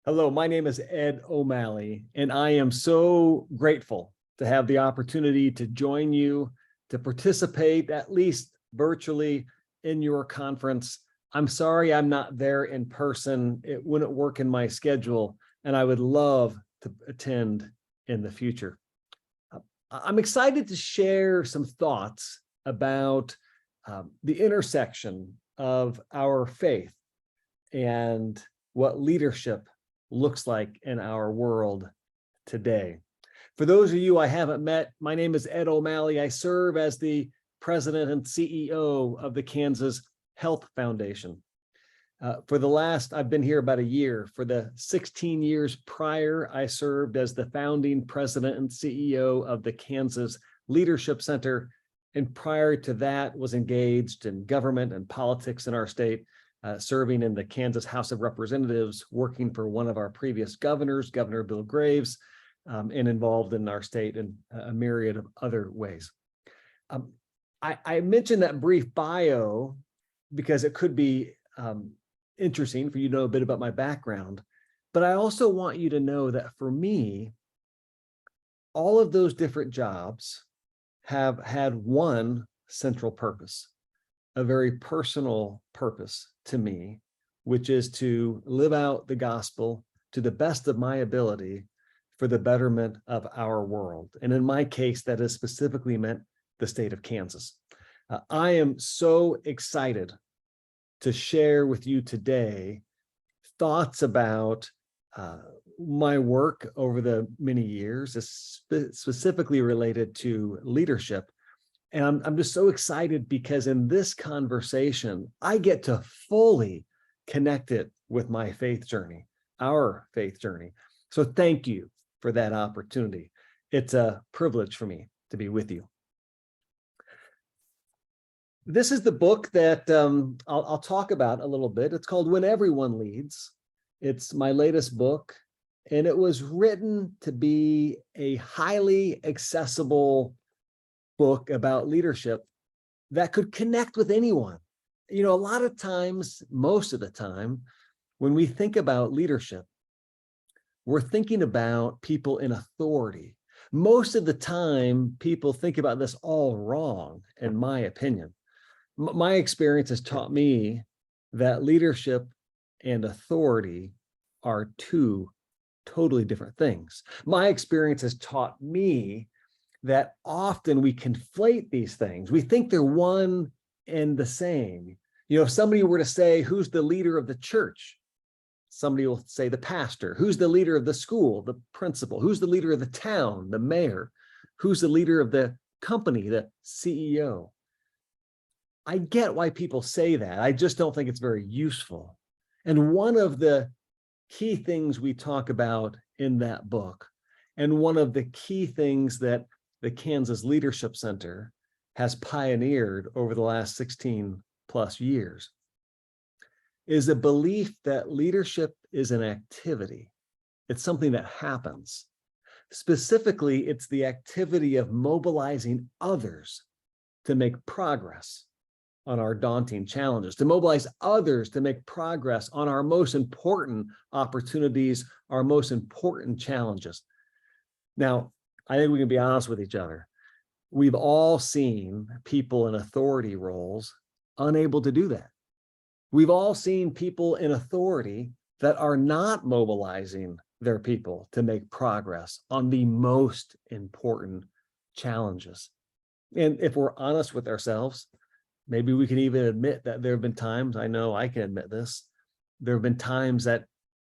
Hello, my name is Ed O'Malley, and I am so grateful to have the opportunity to join you, to participate, at least virtually, in your conference. I'm sorry I'm not there in person. It wouldn't work in my schedule, and I would love to attend in the future. I'm excited to share some thoughts about the intersection of our faith and what leadership looks like in our world today. For those of you I haven't met, my name is Ed O'Malley. I serve as the president and CEO of the Kansas Health Foundation. I've been here about a year. For the 16 years prior, I served as the founding president and CEO of the Kansas Leadership Center. And prior to that, was engaged in government and politics in our state, serving in the Kansas House of Representatives, working for one of our previous governors, Governor Bill Graves, and involved in our state in a myriad of other ways. I mentioned that brief bio because it could be interesting for you to know a bit about my background, but I also want you to know that for me, all of those different jobs have had one central purpose, a very personal purpose to me, which is to live out the gospel to the best of my ability for the betterment of our world. And in my case, that has specifically meant the state of Kansas. I am so excited to share with you today thoughts about my work over the many years, specifically related to leadership. And I'm just so excited because in this conversation, I get to fully connect it with my faith journey, our faith journey. So thank you for that opportunity. It's a privilege for me to be with you. This is the book that I'll talk about a little bit. It's called When Everyone Leads. It's my latest book, and it was written to be a highly accessible book about leadership that could connect with anyone. You know, a lot of times, most of the time, when we think about leadership, we're thinking about people in authority. Most of the time, people think about this all wrong, in my opinion. My experience has taught me that leadership and authority are two totally different things. My experience has taught me that often we conflate these things. We think they're one and the same. You know, if somebody were to say, who's the leader of the church? Somebody will say the pastor. Who's the leader of the school? The principal. Who's the leader of the town? The mayor. Who's the leader of the company? The CEO. I get why people say that. I just don't think it's very useful. And one of the key things we talk about in that book, and one of the key things that the Kansas Leadership Center has pioneered over the last 16 plus years, is a belief that leadership is an activity. It's something that happens. Specifically, it's the activity of mobilizing others to make progress on our daunting challenges, to mobilize others to make progress on our most important opportunities, our most important challenges. Now, I think we can be honest with each other. We've all seen people in authority roles unable to do that. We've all seen people in authority that are not mobilizing their people to make progress on the most important challenges. And if we're honest with ourselves, maybe we can even admit that there have been times, I know I can admit this, there have been times that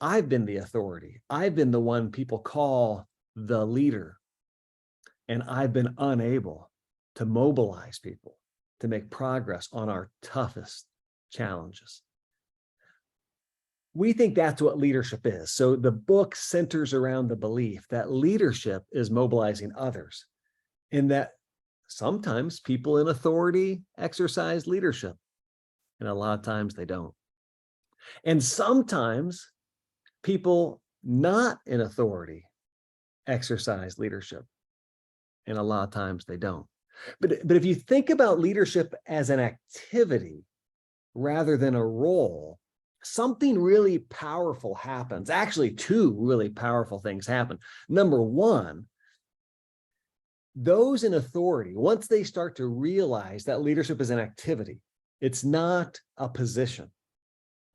I've been the authority. I've been the one people call the leader. And I've been unable to mobilize people to make progress on our toughest challenges. We think that's what leadership is. So the book centers around the belief that leadership is mobilizing others, and that sometimes people in authority exercise leadership, and a lot of times they don't. And sometimes people not in authority exercise leadership, and a lot of times they don't. But if you think about leadership as an activity rather than a role, something really powerful happens. Actually, two really powerful things happen. Number one, those in authority, once they start to realize that leadership is an activity, it's not a position,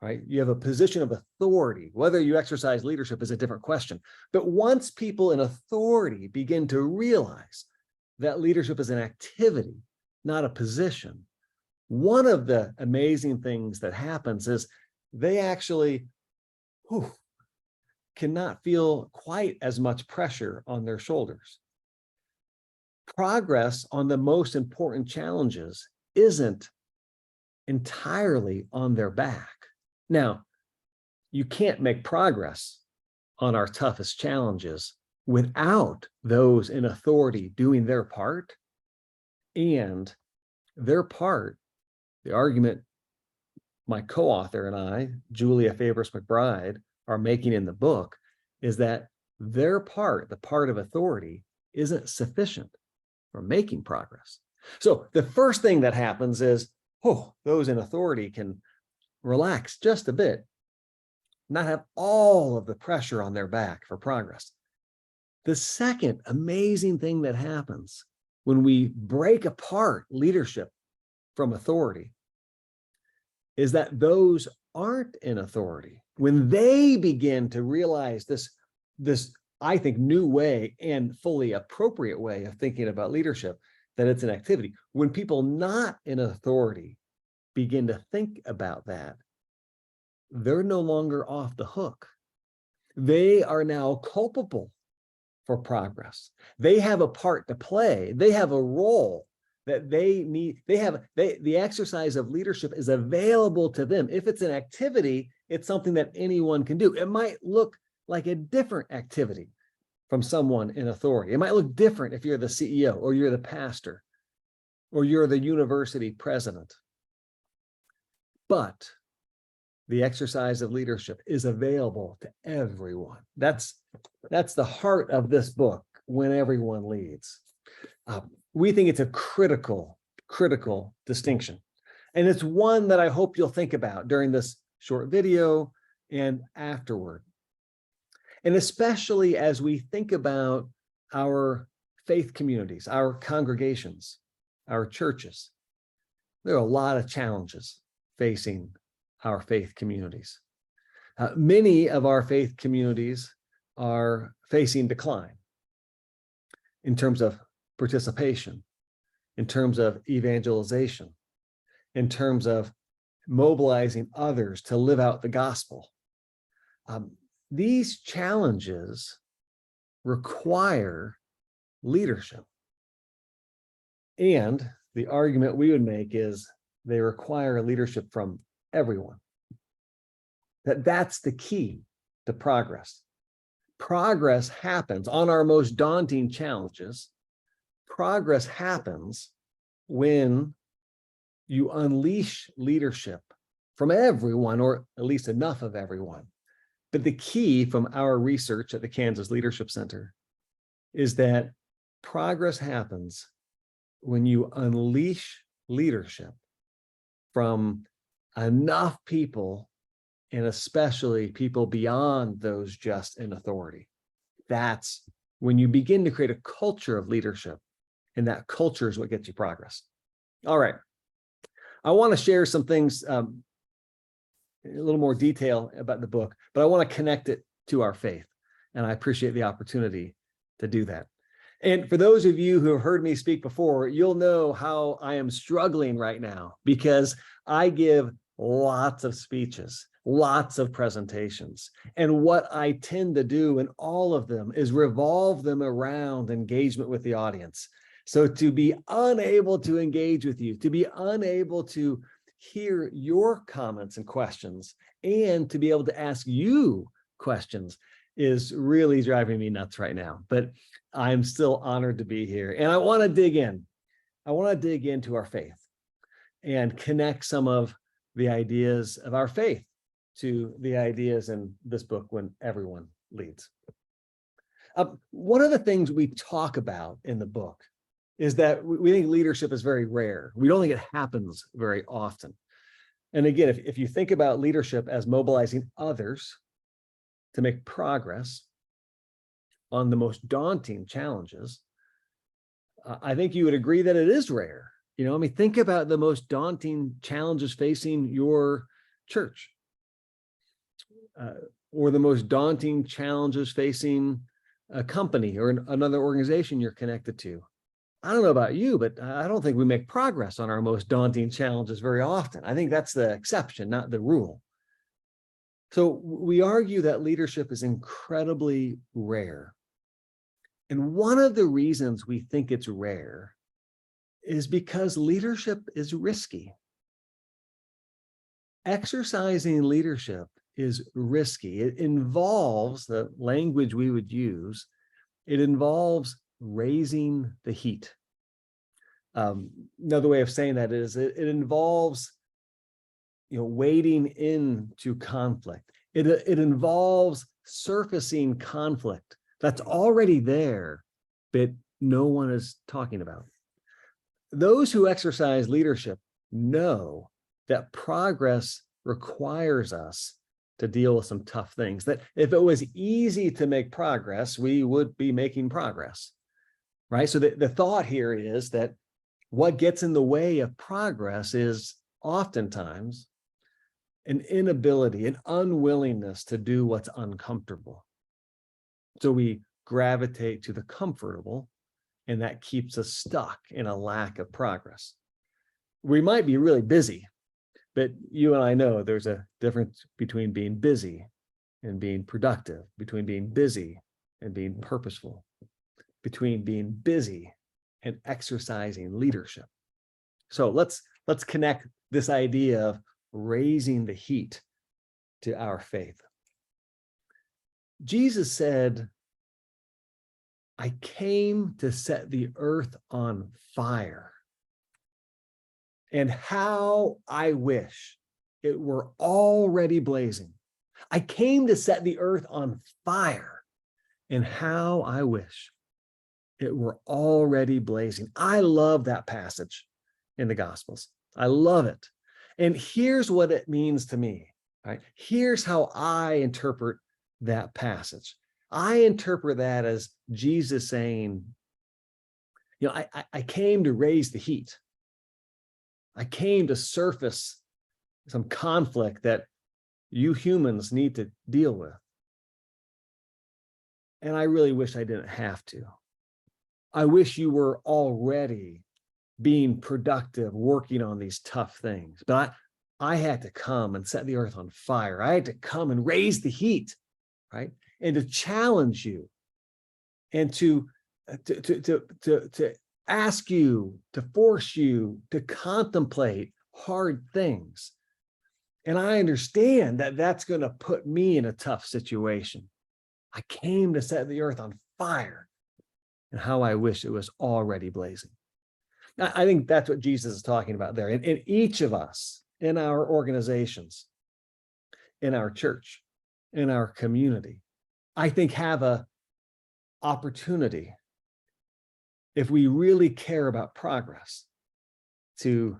right? You have a position of authority. Whether you exercise leadership is a different question. But once people in authority begin to realize that leadership is an activity, not a position, one of the amazing things that happens is they actually cannot feel quite as much pressure on their shoulders. Progress on the most important challenges isn't entirely on their back. Now, you can't make progress on our toughest challenges without those in authority doing their part. And their part, the argument my co-author and I, Julia Fabris McBride, are making in the book is that their part, the part of authority, isn't sufficient for making progress. So the first thing that happens is, those in authority can relax just a bit, not have all of the pressure on their back for progress. The second amazing thing that happens when we break apart leadership from authority is that those aren't in authority, when they begin to realize this, I think, new way and fully appropriate way of thinking about leadership, that it's an activity. When people not in authority begin to think about that, they're no longer off the hook. They are now culpable for progress. They have a part to play. They have a role that they need. The exercise of leadership is available to them. If it's an activity, it's something that anyone can do. It might look like a different activity from someone in authority. It might look different if you're the CEO or you're the pastor or you're the university president. But the exercise of leadership is available to everyone. That's the heart of this book, When Everyone Leads. We think it's a critical distinction. And it's one that I hope you'll think about during this short video and afterward. And especially as we think about our faith communities, our congregations, our churches, there are a lot of challenges facing our faith communities. Many of our faith communities are facing decline in terms of participation, in terms of evangelization, in terms of mobilizing others to live out the gospel. These challenges require leadership. And the argument we would make is they require leadership from everyone. That's the key to progress. Progress happens on our most daunting challenges. Progress happens when you unleash leadership from everyone, or at least enough of everyone. But the key from our research at the Kansas Leadership Center is that progress happens when you unleash leadership from enough people, and especially people beyond those just in authority. That's when you begin to create a culture of leadership, and that culture is what gets you progress. All right. I want to share some things in a little more detail about the book, but I want to connect it to our faith, and I appreciate the opportunity to do that. And for those of you who have heard me speak before, you'll know how I am struggling right now, because I give lots of speeches, lots of presentations. And what I tend to do in all of them is revolve them around engagement with the audience. So to be unable to engage with you, to be unable to hear your comments and questions, and to be able to ask you questions is really driving me nuts right now. But I'm still honored to be here. And I want to dig in. I want to dig into our faith and connect some of the ideas of our faith to the ideas in this book, When Everyone Leads. One of the things we talk about in the book is that we think leadership is very rare. We don't think it happens very often. And again, if you think about leadership as mobilizing others to make progress on the most daunting challenges, I think you would agree that it is rare. I mean, think about the most daunting challenges facing your church, or the most daunting challenges facing a company or another organization you're connected to. I don't know about you, but I don't think we make progress on our most daunting challenges very often. I think that's the exception, not the rule. So we argue that leadership is incredibly rare. And one of the reasons we think it's rare is because leadership is risky. Exercising leadership is risky. It involves, the language we would use, it involves raising the heat. Another way of saying that is it involves, wading into conflict. It involves surfacing conflict that's already there, but no one is talking about. Those who exercise leadership know that progress requires us to deal with some tough things, that if it was easy to make progress, we would be making progress, right? So the thought here is that what gets in the way of progress is oftentimes an inability, an unwillingness to do what's uncomfortable. So we gravitate to the comfortable, and that keeps us stuck in a lack of progress. We might be really busy, but you and I know there's a difference between being busy and being productive, between being busy and being purposeful, between being busy and exercising leadership. So let's connect this idea of raising the heat to our faith. Jesus said, I came to set the earth on fire. And how I wish it were already blazing. I came to set the earth on fire. And how I wish it were already blazing. I love that passage in the Gospels. I love it. And here's what it means to me. Right? Here's how I interpret that passage. I interpret that as Jesus saying, I came to raise the heat. I came to surface some conflict that you humans need to deal with. And I really wish I didn't have to. I wish you were already being productive, working on these tough things. But I had to come and set the earth on fire. I had to come and raise the heat, right? And to challenge you and to ask you, to force you to contemplate hard things. And I understand that that's going to put me in a tough situation. I came to set the earth on fire, and how I wish it was already blazing. I think that's what Jesus is talking about there. In each of us, in our organizations, in our church, in our community, I think have a opportunity, if we really care about progress, to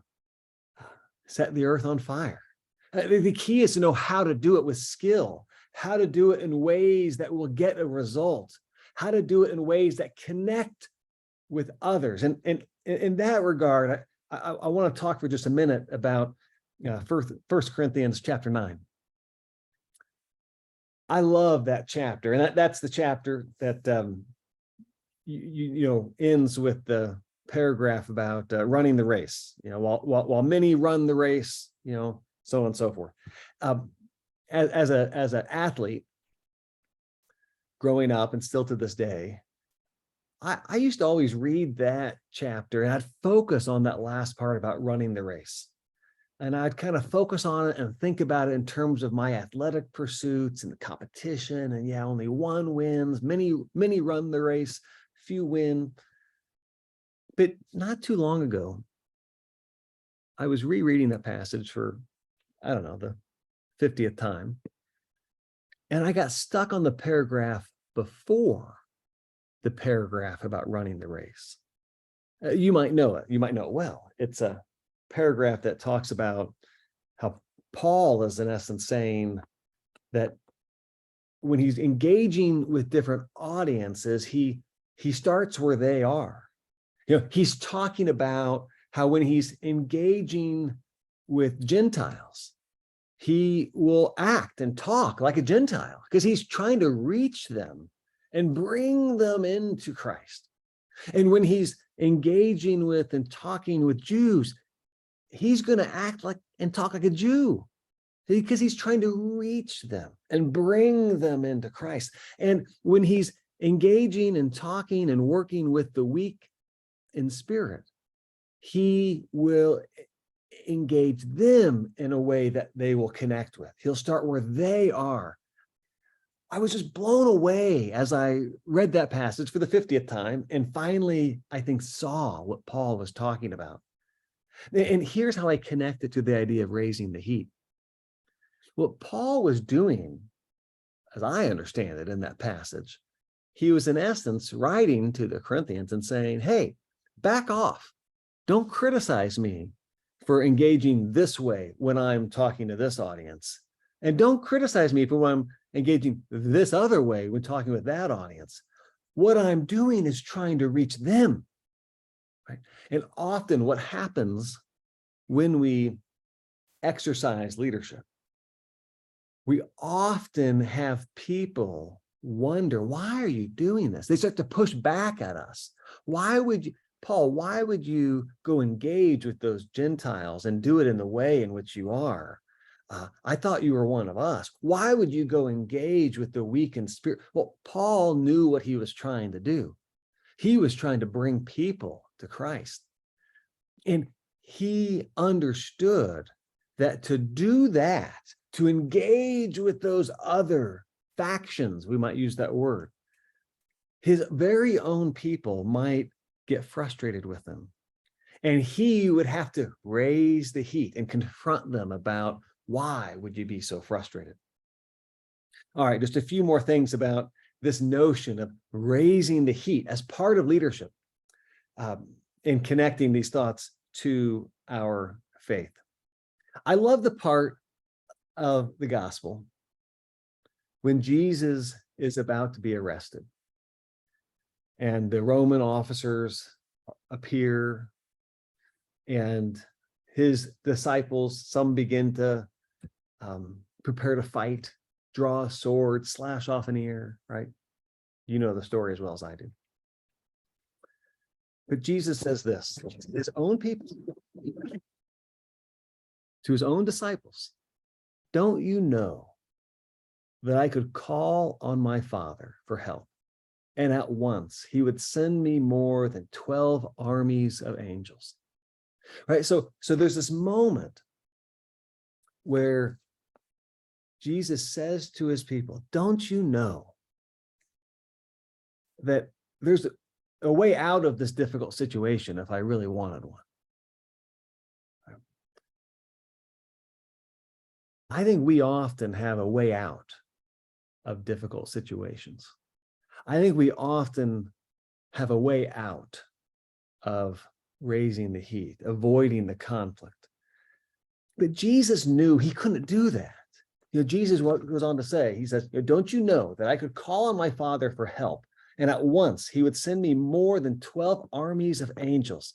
set the earth on fire. The key is to know how to do it with skill, how to do it in ways that will get a result, how to do it in ways that connect with others. And in that regard, I want to talk for just a minute about 1 Corinthians chapter 9. I love that chapter, and that's the chapter that ends with the paragraph about running the race. While many run the race, so on and so forth. As an athlete, growing up and still to this day, I used to always read that chapter and I'd focus on that last part about running the race. And I'd kind of focus on it and think about it in terms of my athletic pursuits and the competition. And only one wins, many run the race, few win. But not too long ago, I was rereading that passage for, I don't know, the 50th time. And I got stuck on the paragraph before the paragraph about running the race. You might know it. You might know it well. It's a paragraph that talks about how Paul is in essence saying that when he's engaging with different audiences, he starts where they are. He's talking about how when he's engaging with Gentiles, he will act and talk like a Gentile because he's trying to reach them and bring them into Christ. And when he's engaging with and talking with Jews, he's going to act like and talk like a Jew because he's trying to reach them and bring them into Christ. And when he's engaging and talking and working with the weak in spirit, he will engage them in a way that they will connect with. He'll start where they are. I was just blown away as I read that passage for the 50th time and finally, I think, saw what Paul was talking about. And here's how I connect it to the idea of raising the heat. What Paul was doing, as I understand it in that passage, he was in essence writing to the Corinthians and saying, hey, back off. Don't criticize me for engaging this way when I'm talking to this audience. And don't criticize me for when I'm engaging this other way when talking with that audience. What I'm doing is trying to reach them. Right? And often what happens when we exercise leadership, we often have people wonder, why are you doing this? They start to push back at us. Why would you, Paul, why would you go engage with those Gentiles and do it in the way in which you are? I thought you were one of us. Why would you go engage with the weak in spirit? Well, Paul knew what he was trying to do. He was trying to bring people to Christ. And he understood that to do that, to engage with those other factions, we might use that word, his very own people might get frustrated with him. And he would have to raise the heat and confront them about, why would you be so frustrated? All right, just a few more things about this notion of raising the heat as part of leadership in connecting these thoughts to our faith. I love the part of the gospel when Jesus is about to be arrested and the Roman officers appear and his disciples, some begin to prepare to fight, draw a sword, slash off an ear, right? You know the story as well as I do. But Jesus says this, his own people, to his own disciples, don't you know that I could call on my Father for help, and at once he would send me more than 12 armies of angels? Right? So there's this moment where Jesus says to his people, don't you know that there's a way out of this difficult situation if I really wanted one? I think we often have a way out of difficult situations. I think we often have a way out of raising the heat, avoiding the conflict. But Jesus knew he couldn't do that. Jesus goes on to say, he says, don't you know that I could call on my Father for help, and at once he would send me more than 12 armies of angels?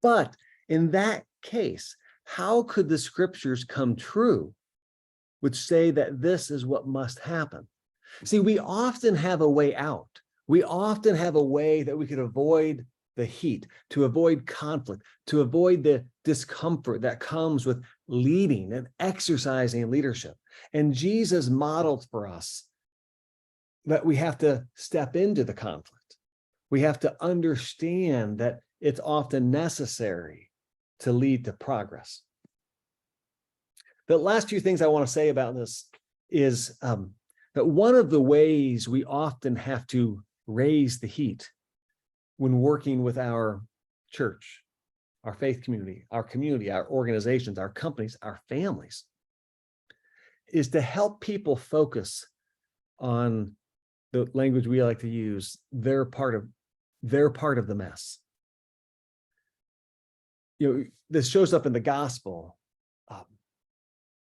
But in that case, how could the scriptures come true, which say that this is what must happen? See, we often have a way out. We often have a way that we could avoid the heat, to avoid conflict, to avoid the discomfort that comes with leading and exercising leadership. And Jesus modeled for us that we have to step into the conflict. We have to understand that it's often necessary to lead to progress. The last few things I want to say about this is that one of the ways we often have to raise the heat when working with our church, our faith community, our organizations, our companies, our families, is to help people focus on the language we like to use, their part of the mess. This shows up in the gospel.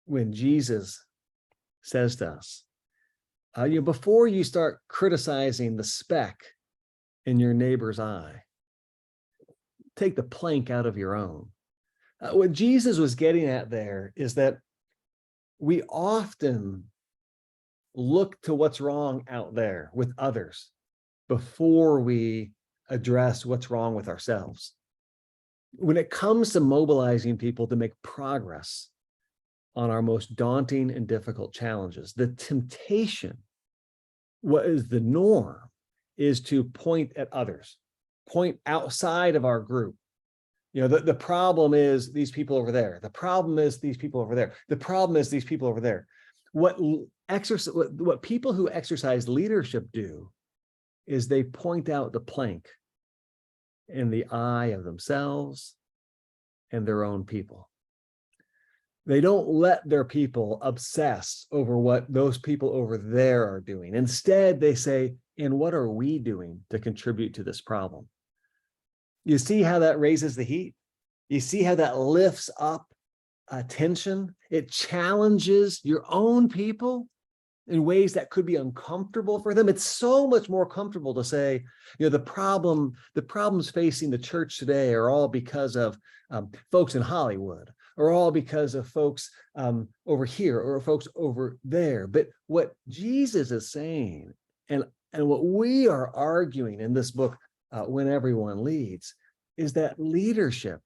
when Jesus says to us, before you start criticizing the speck in your neighbor's eye, take the plank out of your own. What Jesus was getting at there is that we often look to what's wrong out there with others before we address what's wrong with ourselves. When it comes to mobilizing people to make progress on our most daunting and difficult challenges, the temptation, what is the norm, is to point at others, point outside of our group. The problem is these people over there. The problem is these people over there. The problem is these people over there. What people who exercise leadership do is they point out the plank in the eye of themselves and their own people. They don't let their people obsess over what those people over there are doing. Instead, they say, and what are we doing to contribute to this problem? You see how that raises the heat? You see how that lifts up tension? It challenges your own people in ways that could be uncomfortable for them. It's so much more comfortable to say, the problems facing the church today are all because of folks in Hollywood, or all because of folks over here, or folks over there. But what Jesus is saying, and what we are arguing in this book, When Everyone Leads, is that leadership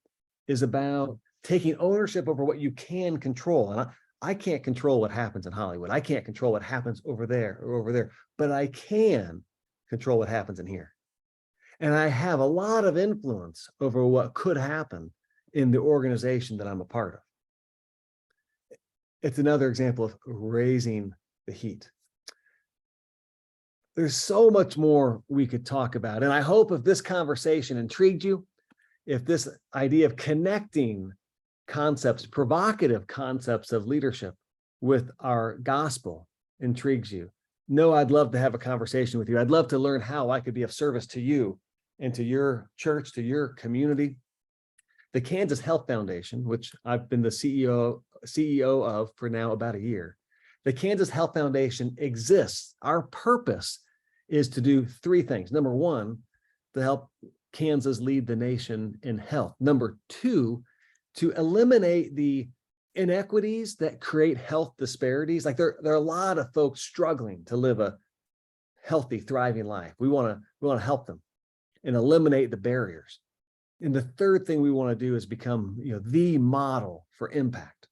is about taking ownership over what you can control. And I can't control what happens in Hollywood. I can't control what happens over there or over there, but I can control what happens in here. And I have a lot of influence over what could happen in the organization that I'm a part of. It's another example of raising the heat. There's so much more we could talk about. And I hope if this conversation intrigued you, if this idea of connecting concepts, provocative concepts of leadership with our gospel intrigues you, know I'd love to have a conversation with you. I'd love to learn how I could be of service to you and to your church, to your community. The Kansas Health Foundation, which I've been the CEO of for now about a year, the Kansas Health Foundation exists. Our purpose is to do three things. Number one, to help Kansas lead the nation in health. Number two, to eliminate the inequities that create health disparities. Like there are a lot of folks struggling to live a healthy, thriving life. We want to help them and eliminate the barriers. And the third thing we want to do is become, the model for impact.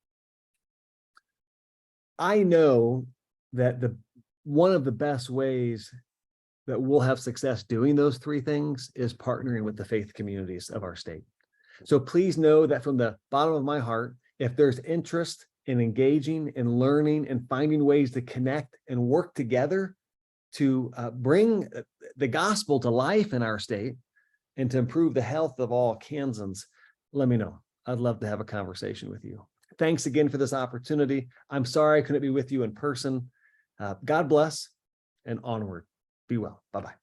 I know that one of the best ways that we'll have success doing those three things is partnering with the faith communities of our state. So please know that from the bottom of my heart, if there's interest in engaging and learning and finding ways to connect and work together to bring the gospel to life in our state and to improve the health of all Kansans, let me know. I'd love to have a conversation with you. Thanks again for this opportunity. I'm sorry I couldn't be with you in person. God bless and onward. Be well. Bye-bye.